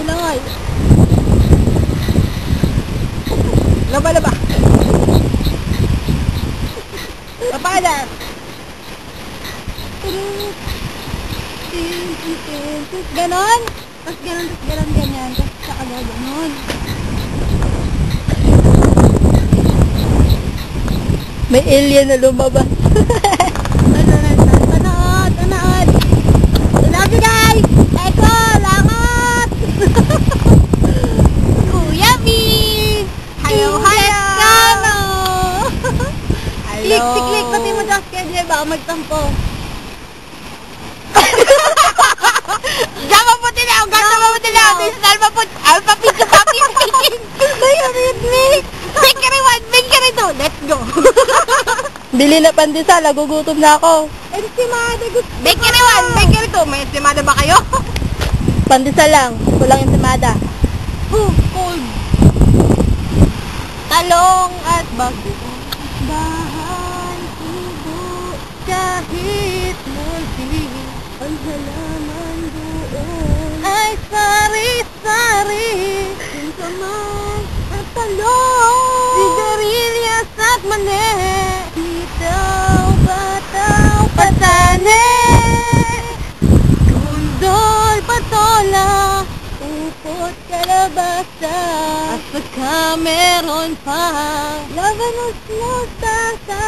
Langoy. Laba. Papalan. Ganon. Tapos ganon, ganyan. Tapos saka ganon. May alien na lumabas. Tanood. I love you guys. Eko, langot. Kuya Bin. Hello. Click. Pati mo just kaya baka magtampo. Gama po tila. Alpha pizza papi. Bakery 2. Let's go. Bili na pandesal, nagugutom na ako. Ensimada. Bakery 1, Bakery 2. May ensimada ba kayo? Pandesal lang, walang ensimada. Cold. Talong at bago. Dahan, tubo, kahit munti. Ang halaman doon ay sari-sari. Sinsamang at talong, sigarilyas at mani. Bataw, patane, kundol, patola, upot, kalabasa, at saka meron pa labanos, mustasa,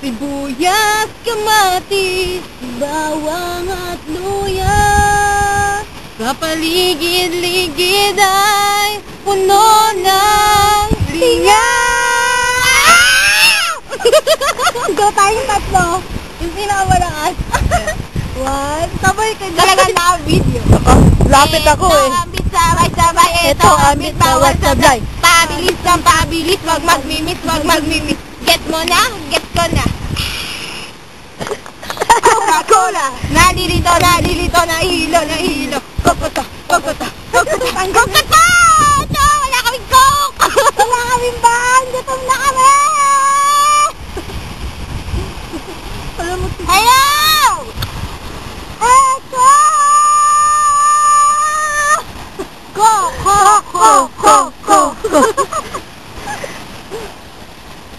sibuyas, kamatis, bawang at luya. Sa paligid-ligid ay puno ng linga. Go tayong tatlo. Yung pinakamalakas. One. Sabay ka dyan. Talaga na-video. Lapit ako eh. Ambit, sabay. Ito, ambit, bawal sablay. Pabilis, wag magmimit. Get mo na? Get ko na. Coca-Cola. Nalilito, nahilo. Kokota. Ito, wala kaming coke. Wala kaming ban. Gutom na kami. Hello! Echo! Go!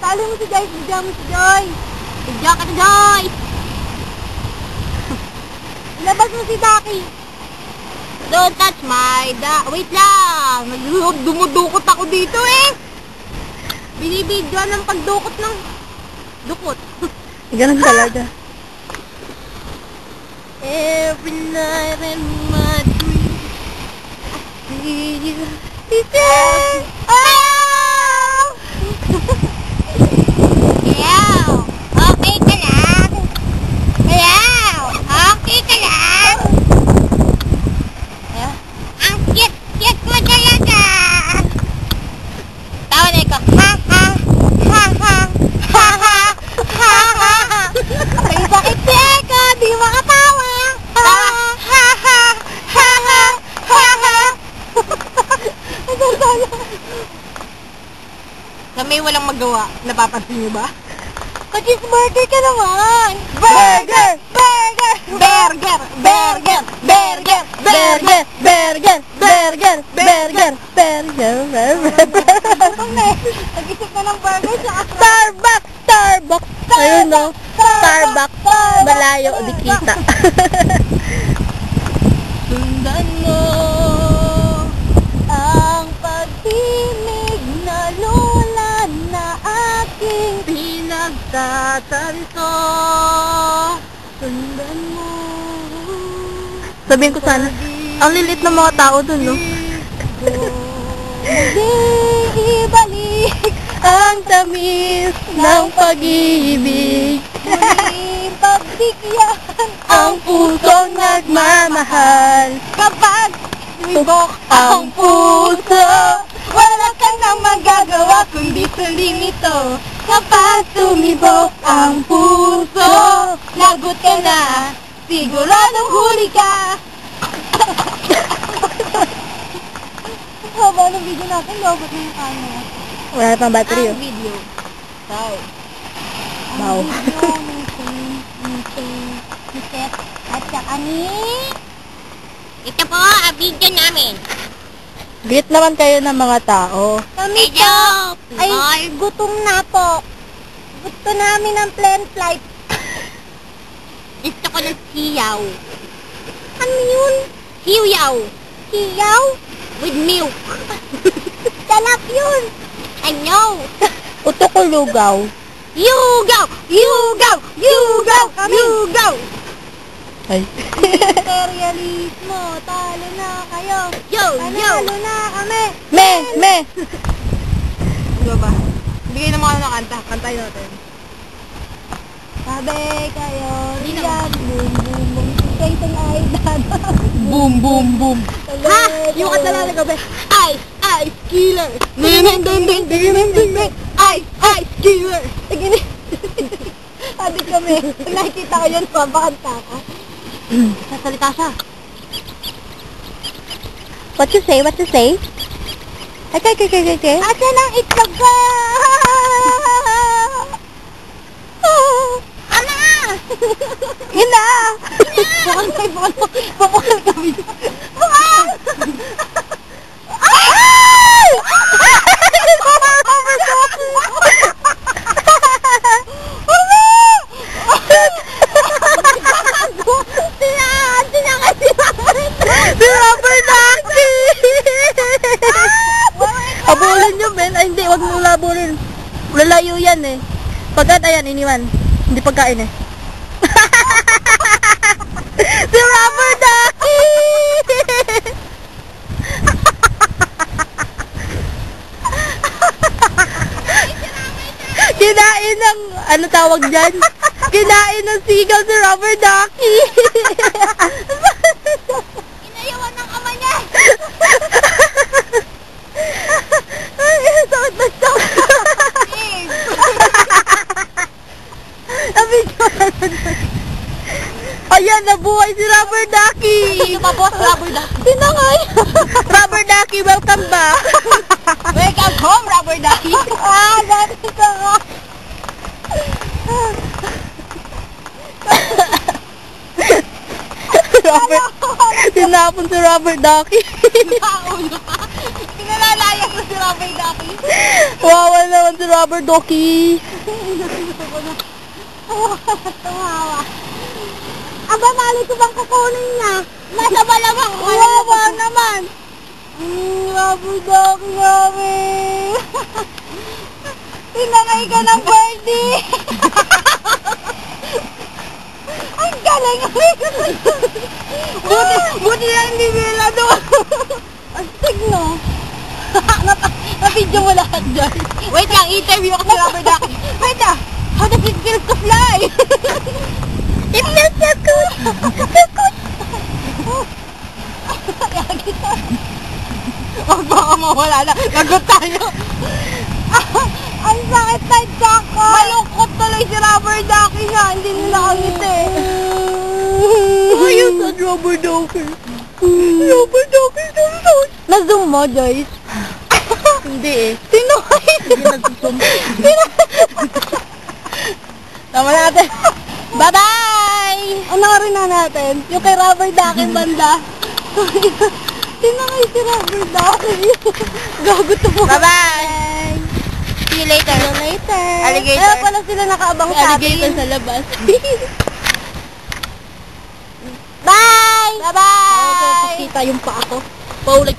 Talo mo si Joy, bigyan mo si Joy. Bigyan ka na, Joy! Ilabas mo si Daki. Don't touch my wait lang! Dumudukot ako dito eh! Binibidyoan ng pagdukot ng dukot. Ganun talaga. Every night in my dreams I see you. Okay ka lang? Ang cute mo talaga. Tawa na ikaw. Ay, bakit Eko? Di makatawa. Na may walang magawa. Napapansin niyo ba? Cheeseburger ka naman. Burger. Nag-isip na ng burger sa Starbucks. Ayun no. Starbucks. Malayo, di kita. Sundan mo ang pag-ibig na lula na aking pinagtatanto. Sundan mo. Sabihin ko sana, ang lilit ng mga tao dun, no? Hindi ibalik Ang tamis ng pag-ibig. muling pagbigyan Ang pusong nagmamahal. kapag lumibok Ang puso. wala ka nang magagawa kundi sundin ito. Kapag tumibok ang puso, lagot ka na, siguradong huli ka. Haba ng video natin, lagot na yung camera. Wala pang battery, Ang video. Wow. Wow. Ang video ni Seth at saka ni... Ito po ang video namin. Greet naman kayo ng mga tao. Kami po, ay gutom na po. Gusto namin ng plane flight. Gusto ko ng siyaw. Ano yun? Siyaw. Siyaw? With milk. Sarap yun. I know. Uto ko lugaw. Yugaw! Yugaw! Yugaw! Yugaw! Ay. Imperialismo, talo na kayo. Yo! Panalo na kami. Me! Diba ba? Bigay ng mga kanta. Kantayin natin. Sabi kayo, riyan, boom, boom, boom. Station ay dadaan. Boom, boom, boom. Ha? Yung kanta na gabi. Ice killer. Ice killer. Sige. Sabi kami, pag nakikita ko yun, mabakanta ko. Sasalita siya. What you say? Okay. Asan ang itlog ko? Ana! Ina! Bukal kami. Bukal! Si Rubber Ducky! Habulin nyo, Ben. Ay, hindi. Huwag mo labulin. Lalayo yan eh. Pagkat, ayan, iniwan. Hindi pagkain eh. Si Rubber Ducky! Kinain ng, ano tawag dyan? Kinain ng sigaw si Rubber Ducky! Inayawan ng ama niya. Sakit na sakit! Ayan, nabuhay si Rubber Ducky! Sino pa po? Rubber Ducky. Tinangay! Rubber Ducky, welcome back! Welcome home, Rubber Ducky. Dati ka nga. Tinapon si Rubber Ducky. Nakaulo ka. Pinalalayas na si Rubber Ducky. Wawa naman si Rubber Ducky. Tumawa. Aba, mali ko bang kukunin niya? Nasa balawang. Wawa naman. Rubber Ducky kami. Tinangay ka ng birthday. Ang galing. Buti lang hindi nila doon. Ang signo. Na-video mo lahat dyan. Wait lang, interview ako si Rubber Ducky. Wait lang. How does it feel to fly? It feels so good. So good. Huwag baka mawala na. Lagot tayo. Ang sakit na tiyak ko. Malungkot tuloy si Rubber Ducky niya. Hindi nila kangiti. Ayun sa Rubber Ducky. Rubber Ducky. Na-zoom mo, Joyce? Hindi eh. Sino Hindi nag-zoom. Tama natin. Bye-bye! Ano rin na natin? Yung kay Rubber Ducky banda. Tinangay si Rubber Ducky. Gago to po. Bye-bye! See you later. Alligator. Kaya pala sila nakaabang sa Alligator atin. sa labas. Bye! Bye-bye! Kita yung paa ko. Paulit.